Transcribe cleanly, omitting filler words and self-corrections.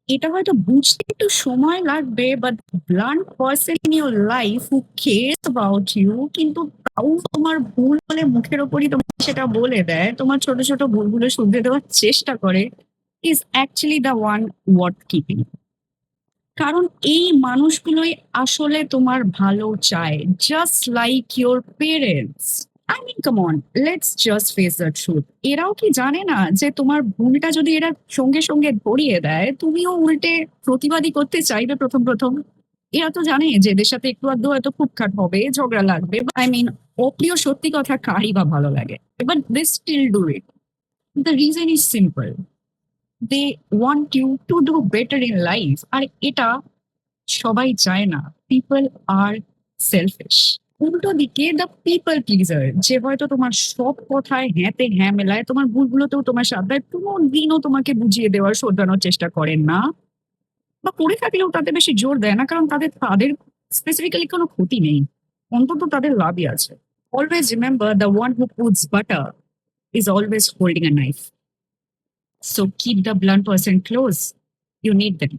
এটা হয়তো বুঝতে একটু সময় লাগবে, but blunt person in your life who cares about you কিন্তু তাও তোমার ভুল হলে মুখের ওপরই তোমাকে সেটা বলে দেয়, তোমার ছোট, ছোট ভুলগুলো শুধরে দেওয়ার চেষ্টা করে, is actually the one worth keeping. কারণ এই মানুষগুলোই আসলে তোমার ভালো চায়, just like your parents. I mean come on, let's just face the truth. এরাও কি জানে না যে তোমার ভুলটা যদি এরা সঙ্গে সঙ্গে ধরিয়ে দেয়, তুমিও উল্টে প্রতিবাদী করতে চাইবে প্রথম প্রথম? এরা তো জানে যে এদের সাথে একটু আধটু হয়তো খুটখাট হবে, ঝগড়া লাগবে। আই মিন, অপ্রিয় সত্যি কথা কারই বা ভালো লাগে, but they still do it. The reason is simple, they want you to do better in life. আর এটা সবাই চায় না। People are selfish. উল্টো দিকে দ্য পিপল প্লিজার, যে হয়তো তোমার সব কথায় হ্যাঁতে হ্যাঁ মেলায়, তোমার ভুলগুলোতেও তোমার সাথ দেয়, কোনোদিনও তোমাকে বুঝিয়ে দেওয়ার শোধরানোর চেষ্টা করেন না, বা করে থাকলেও তাতে বেশি জোর দেয় না, কারণ তাদের তাদের স্পেসিফিক্যালি কোনো ক্ষতি নেই, অন্তত তাদের লাভই আছে। Always remember, the one who puts butter is always holding a knife. So keep the blunt person close. You need them.